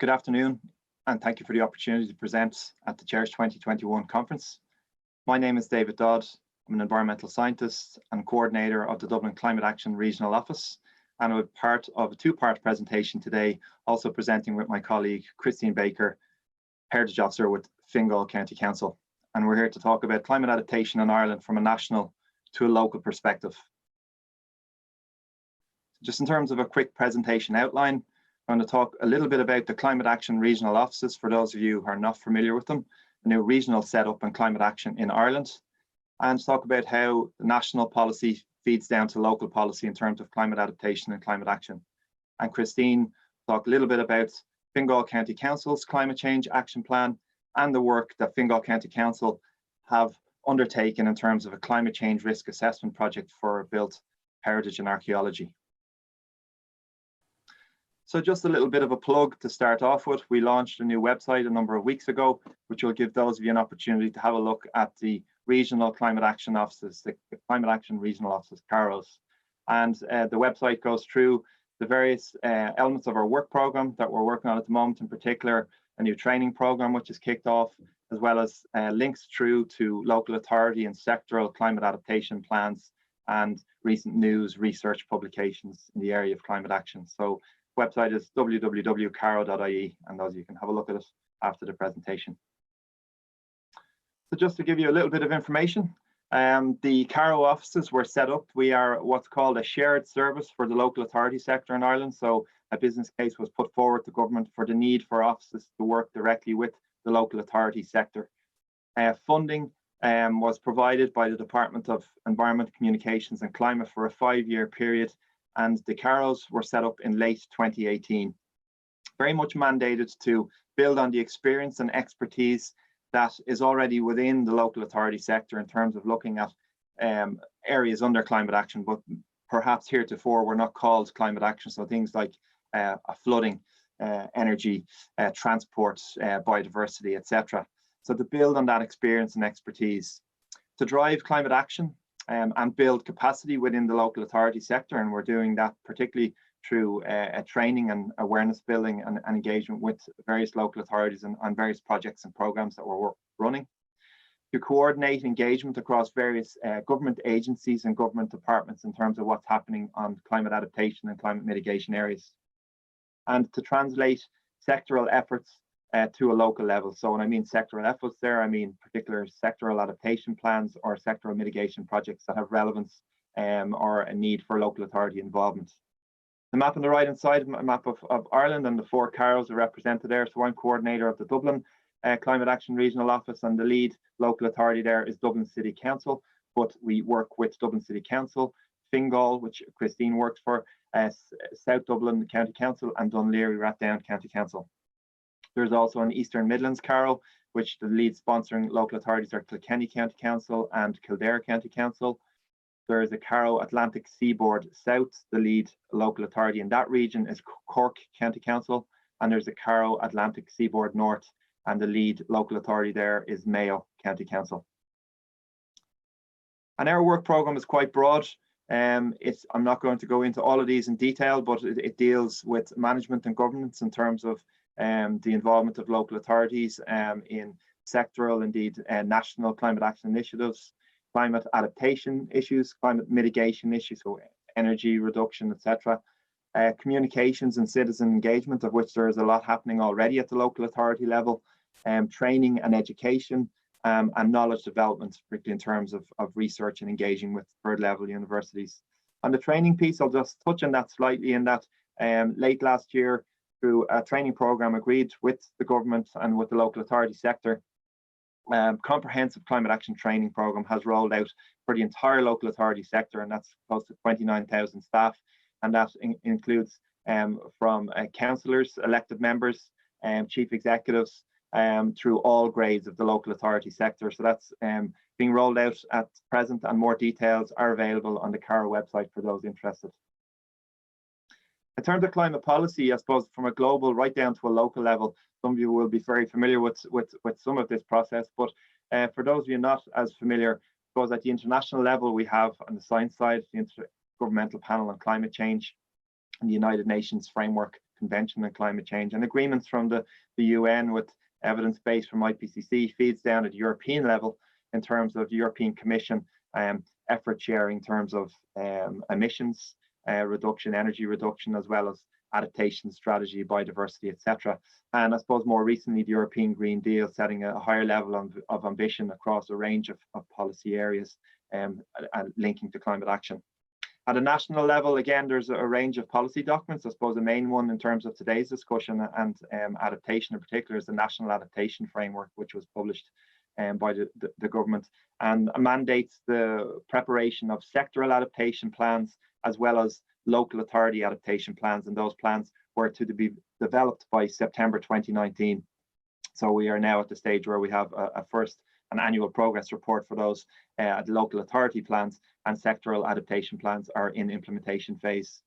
Good afternoon, and thank you for the opportunity to present at the CHERISH 2021 conference. My name is David Dodd. I'm an environmental scientist and coordinator of the Dublin Climate Action Regional Office, and I'm part of a two-part presentation today, also presenting with my colleague Christine Baker, Heritage Officer with Fingal County Council. And we're here to talk about climate adaptation in Ireland from a national to a local perspective. Just in terms of a quick presentation outline, I'm going to talk a little bit about the Climate Action Regional Offices for those of you who are not familiar with them, the new regional setup and climate action in Ireland, and talk about how the national policy feeds down to local policy in terms of climate adaptation and climate action. And Christine will talk a little bit about Fingal County Council's Climate Change Action Plan and the work that Fingal County Council have undertaken in terms of a climate change risk assessment project for built heritage and archaeology. So just a little bit of a plug to start off with. We launched a new website a number of weeks ago, which will give those of you an opportunity to have a look at the regional climate action offices, the Climate Action Regional Offices, CAROs. And the website goes through the various elements of our work program that we're working on at the moment, in particular a new training program which is kicked off, as well as links through to local authority and sectoral climate adaptation plans and recent news research publications in the area of climate action. So website is www.caro.ie, and those you can have a look at it after the presentation. So just to give you a little bit of information, the CARO offices were set up. We are what's called a shared service for the local authority sector in Ireland. So a business case was put forward to government for the need for offices to work directly with the local authority sector. Funding was provided by the Department of Environment, Communications and Climate for a 5-year period, and the CAROs were set up in late 2018. Very much mandated to build on the experience and expertise that is already within the local authority sector in terms of looking at areas under climate action, but perhaps heretofore were not called climate action. So things like flooding, energy, transport, biodiversity, etc. So to build on that experience and expertise, to drive climate action and build capacity within the local authority sector. And we're doing that particularly through training and awareness building and engagement with various local authorities on various projects and programs that we're running. To coordinate engagement across various government agencies and government departments in terms of what's happening on climate adaptation and climate mitigation areas. And to translate sectoral efforts to a local level. So when I mean sectoral efforts there, I mean particular sectoral adaptation plans or sectoral mitigation projects that have relevance or a need for local authority involvement. The map on the right hand side, a map of Ireland, and the 4 CAROs are represented there. So I'm coordinator of the Dublin Climate Action Regional Office, and the lead local authority there is Dublin City Council, but we work with Dublin City Council, Fingal, which Christine works for, South Dublin County Council, and Dún Laoghaire-Rathdown County Council. There's also an Eastern Midlands CARO, which the lead sponsoring local authorities are Kilkenny County Council and Kildare County Council. There is a CARO Atlantic Seaboard South. The lead local authority in that region is Cork County Council, and there's a CARO Atlantic Seaboard North, and the lead local authority there is Mayo County Council. And our work programme is quite broad. I'm not going to go into all of these in detail, but it deals with management and governance in terms of the involvement of local authorities in sectoral, indeed national climate action initiatives, climate adaptation issues, climate mitigation issues, so energy reduction, etc. Communications and citizen engagement, of which there is a lot happening already at the local authority level, training and education, and knowledge development, particularly in terms of research and engaging with third level universities. On the training piece, I'll just touch on that slightly, in that late last year, through a training program agreed with the government and with the local authority sector, comprehensive climate action training program has rolled out for the entire local authority sector, and that's close to 29,000 staff, and that includes from councillors, elected members, chief executives, through all grades of the local authority sector. So that's being rolled out at present, and more details are available on the CARO website for those interested. In terms of climate policy, I suppose from a global right down to a local level, some of you will be very familiar with some of this process, but for those of you not as familiar, I suppose at the international level, we have on the science side, the Intergovernmental Panel on Climate Change and the United Nations Framework Convention on Climate Change, and agreements from the UN with evidence base from IPCC feeds down at the European level in terms of the European Commission effort sharing in terms of emissions reduction, energy reduction, as well as adaptation strategy, biodiversity, etc. And I suppose more recently, the European Green Deal setting a higher level of ambition across a range of policy areas and linking to climate action. At a national level, again, there's a range of policy documents. I suppose the main one in terms of today's discussion and adaptation in particular is the National Adaptation Framework, which was published by the government and mandates the preparation of sectoral adaptation plans as well as local authority adaptation plans, and those plans were to be developed by September 2019. So we are now at the stage where we have an annual progress report for those local authority plans, and sectoral adaptation plans are in implementation phase.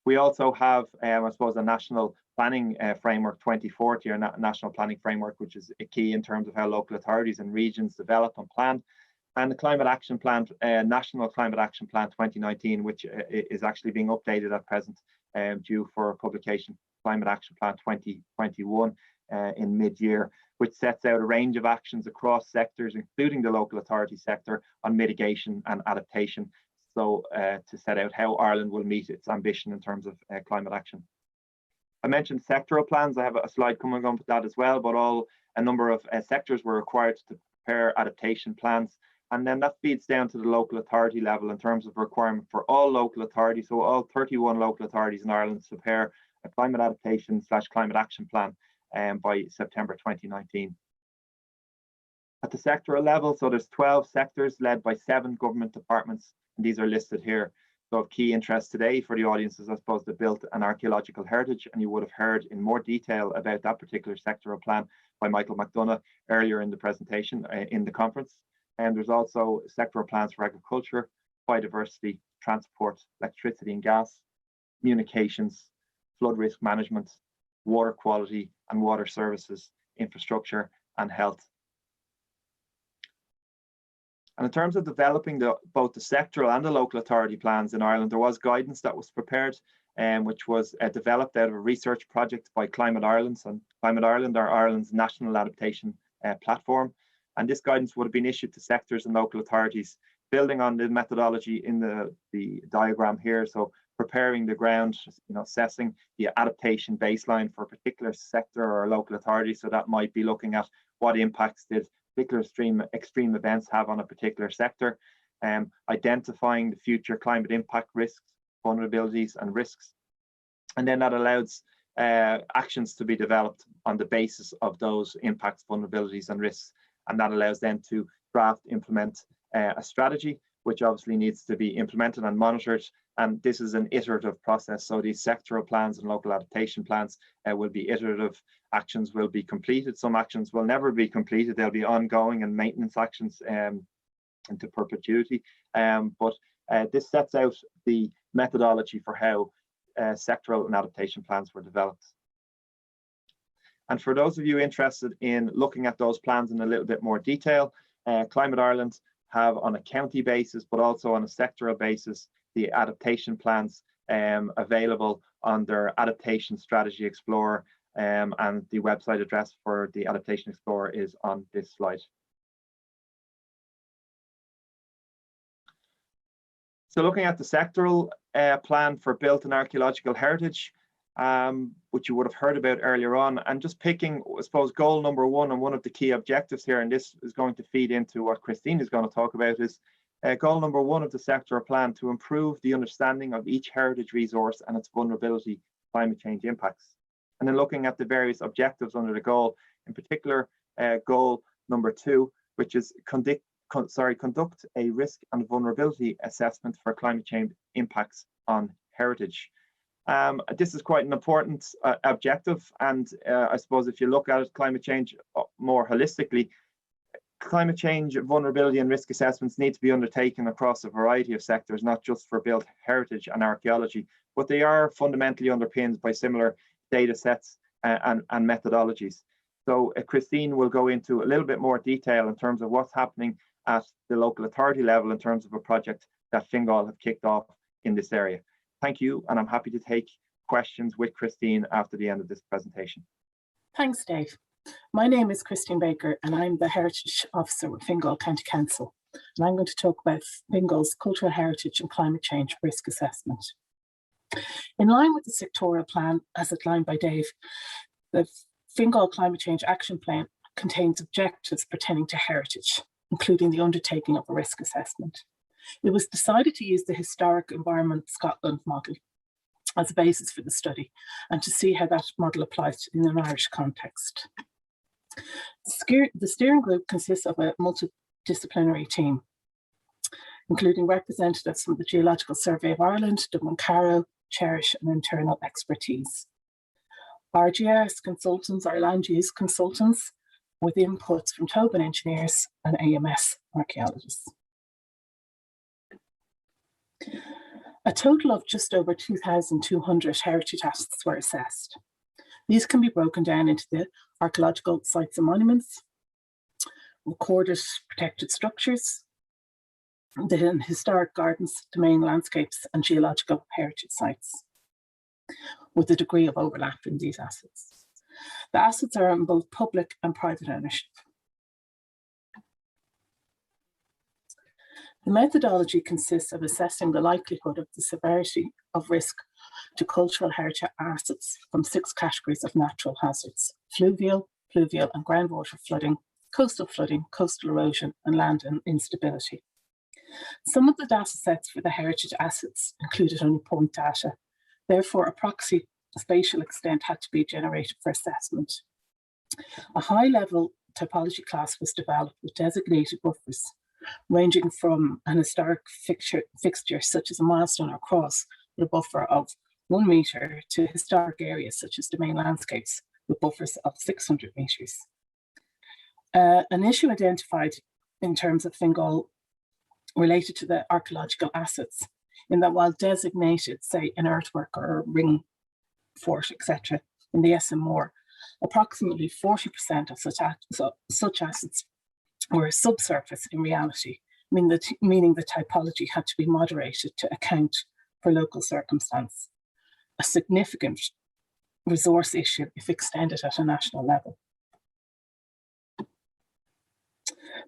We also have, I suppose, a national planning framework 2040, or national planning framework, which is a key in terms of how local authorities and regions develop and plan. And the Climate Action Plan, National Climate Action Plan 2019, which is actually being updated at present, due for publication, Climate Action Plan 2021 in mid-year, which sets out a range of actions across sectors, including the local authority sector, on mitigation and adaptation. So to set out how Ireland will meet its ambition in terms of climate action. I mentioned sectoral plans. I have a slide coming on with that as well, but a number of sectors were required to prepare adaptation plans. And then that feeds down to the local authority level in terms of requirement for all local authorities. So all 31 local authorities in Ireland to prepare a climate adaptation / climate action plan by September 2019. At the sectoral level, so there's 12 sectors led by 7 government departments, and these are listed here. So of key interest today for the audience is, I suppose, the built and archaeological heritage, and you would have heard in more detail about that particular sectoral plan by Michael McDonough earlier in the presentation in the conference. And there's also sectoral plans for agriculture, biodiversity, transport, electricity and gas, communications, flood risk management, water quality and water services, infrastructure and health. And in terms of developing both the sectoral and the local authority plans in Ireland, there was guidance that was prepared, which was developed out of a research project by Climate Ireland. And Climate Ireland are Ireland's national adaptation platform. And this guidance would have been issued to sectors and local authorities, building on the methodology in the diagram here. So preparing the ground, assessing the adaptation baseline for a particular sector or local authority. So that might be looking at what impacts did particular extreme events have on a particular sector, identifying the future climate impact risks, vulnerabilities and risks. And then that allows actions to be developed on the basis of those impacts, vulnerabilities and risks. And that allows them to draft, implement a strategy, which obviously needs to be implemented and monitored. And this is an iterative process. So these sectoral plans and local adaptation plans will be iterative. Actions will be completed. Some actions will never be completed. They'll be ongoing and maintenance actions into perpetuity. But this sets out the methodology for how sectoral and adaptation plans were developed. And for those of you interested in looking at those plans in a little bit more detail, Climate Ireland have on a county basis, but also on a sectoral basis, the adaptation plans available on their Adaptation Strategy Explorer, and the website address for the Adaptation Explorer is on this slide. So looking at the sectoral plan for built and archaeological heritage, which you would have heard about earlier on, and just picking, I suppose, goal number 1 and one of the key objectives here, and this is going to feed into what Christine is going to talk about, is goal number 1 of the sectoral plan to improve the understanding of each heritage resource and its vulnerability to climate change impacts. And then looking at the various objectives under the goal, in particular, goal number 2, which is conduct a risk and vulnerability assessment for climate change impacts on heritage. This is quite an important objective, and I suppose if you look at it, climate change more holistically, climate change vulnerability and risk assessments need to be undertaken across a variety of sectors, not just for built heritage and archaeology, but they are fundamentally underpinned by similar data sets and methodologies. So Christine will go into a little bit more detail in terms of what's happening at the local authority level in terms of a project that Fingal have kicked off in this area. Thank you, and I'm happy to take questions with Christine after the end of this presentation. Thanks, Dave. My name is Christine Baker and I'm the Heritage Officer with Fingal County Council. And I'm going to talk about Fingal's Cultural Heritage and Climate Change Risk Assessment. In line with the sectoral plan as outlined by Dave, the Fingal Climate Change Action Plan contains objectives pertaining to heritage, including the undertaking of a risk assessment. It was decided to use the Historic Environment Scotland model as a basis for the study and to see how that model applies in an Irish context. The steering group consists of a multidisciplinary team, including representatives from the Geological Survey of Ireland, Dublin Caro, CHERISH and internal expertise. Our GIS consultants are land use consultants with inputs from Tobin engineers and AMS archaeologists. A total of just over 2,200 heritage assets were assessed. These can be broken down into the archaeological sites and monuments, recorded protected structures, the historic gardens, domain landscapes and geological heritage sites, with a degree of overlap in these assets. The assets are in both public and private ownership. The methodology consists of assessing the likelihood of the severity of risk to cultural heritage assets from 6 categories of natural hazards: fluvial, pluvial and groundwater flooding, coastal erosion and land instability. Some of the data sets for the heritage assets included only point data. Therefore, a proxy spatial extent had to be generated for assessment. A high-level typology class was developed with designated buffers, ranging from an historic fixture such as a milestone or cross with a buffer of 1 metre to historic areas such as domain landscapes with buffers of 600 metres. An issue identified in terms of Fingal related to the archaeological assets, in that while designated, say, an earthwork or a ring fort, etc., in the SMR, approximately 40% of such assets were subsurface in reality, meaning the typology had to be moderated to account for local circumstance, a significant resource issue if extended at a national level.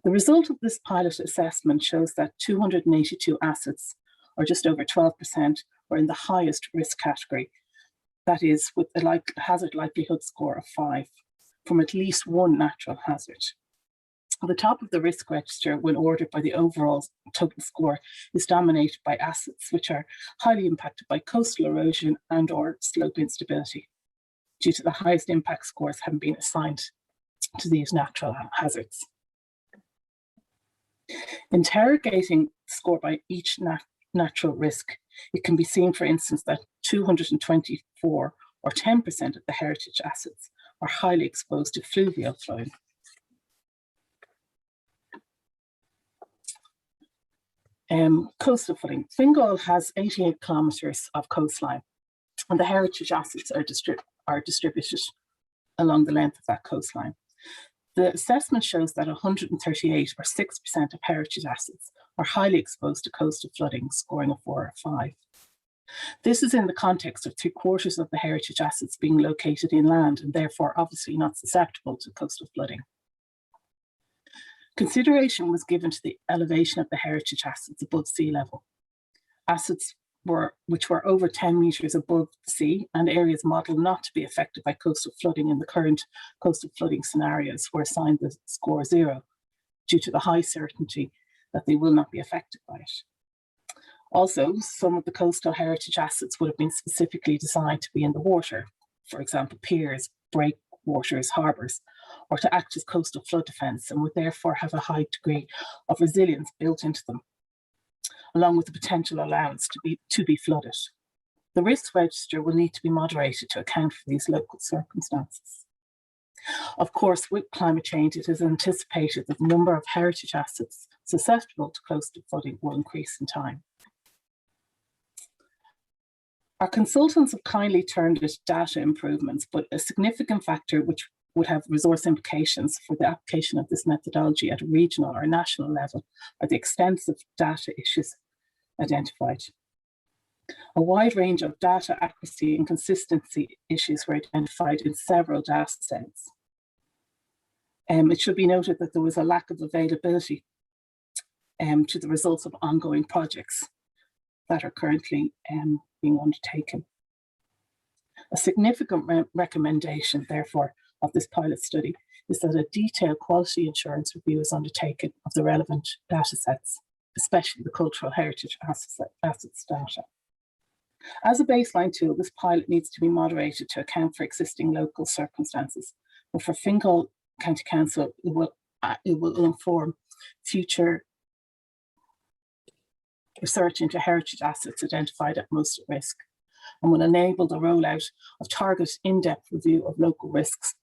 The result of this pilot assessment shows that 282 assets, or just over 12%, were in the highest risk category, that is, with a hazard likelihood score of 5, from at least 1 natural hazard. The top of the risk register, when ordered by the overall total score, is dominated by assets which are highly impacted by coastal erosion and or slope instability, due to the highest impact scores having been assigned to these natural hazards. Interrogating score by each natural risk, it can be seen, for instance, that 224 or 10% of the heritage assets are highly exposed to fluvial flooding. Coastal flooding. Fingal has 88 kilometres of coastline, and the heritage assets are distributed along the length of that coastline. The assessment shows that 138 or 6% of heritage assets are highly exposed to coastal flooding, scoring a 4 or 5. This is in the context of 3/4 of the heritage assets being located inland and therefore obviously not susceptible to coastal flooding. Consideration was given to the elevation of the heritage assets above sea level. Assets which were over 10 metres above the sea and areas modelled not to be affected by coastal flooding in the current coastal flooding scenarios were assigned the score 0 due to the high certainty that they will not be affected by it. Also, some of the coastal heritage assets would have been specifically designed to be in the water, for example, piers, breakwaters, harbours, or to act as coastal flood defence, and would therefore have a high degree of resilience built into them, along with the potential allowance to be flooded. The risk register will need to be moderated to account for these local circumstances. Of course, with climate change, it is anticipated that the number of heritage assets susceptible to coastal flooding will increase in time. Our consultants have kindly termed it data improvements, but a significant factor which would have resource implications for the application of this methodology at a regional or national level are the extensive data issues identified. A wide range of data accuracy and consistency issues were identified in several data sets. It should be noted that there was a lack of availability to the results of ongoing projects that are currently being undertaken. A significant recommendation, therefore, of this pilot study is that a detailed quality assurance review is undertaken of the relevant data sets, especially the cultural heritage assets data. As a baseline tool, this pilot needs to be moderated to account for existing local circumstances. But for Fingal County Council, it will inform future research into heritage assets identified at most at risk, and will enable the rollout of targeted in-depth review of local risks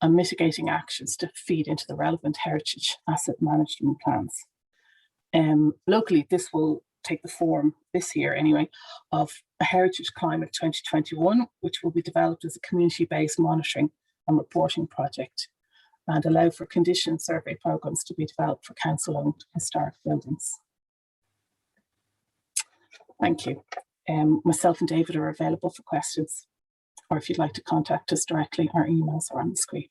and mitigating actions to feed into the relevant heritage asset management plans. Locally, this will take the form this year anyway of a Heritage Climate 2021, which will be developed as a community-based monitoring and reporting project, and allow for condition survey programs to be developed for council-owned historic buildings. Thank you. Myself and David are available for questions, or if you'd like to contact us directly, our emails are on the screen.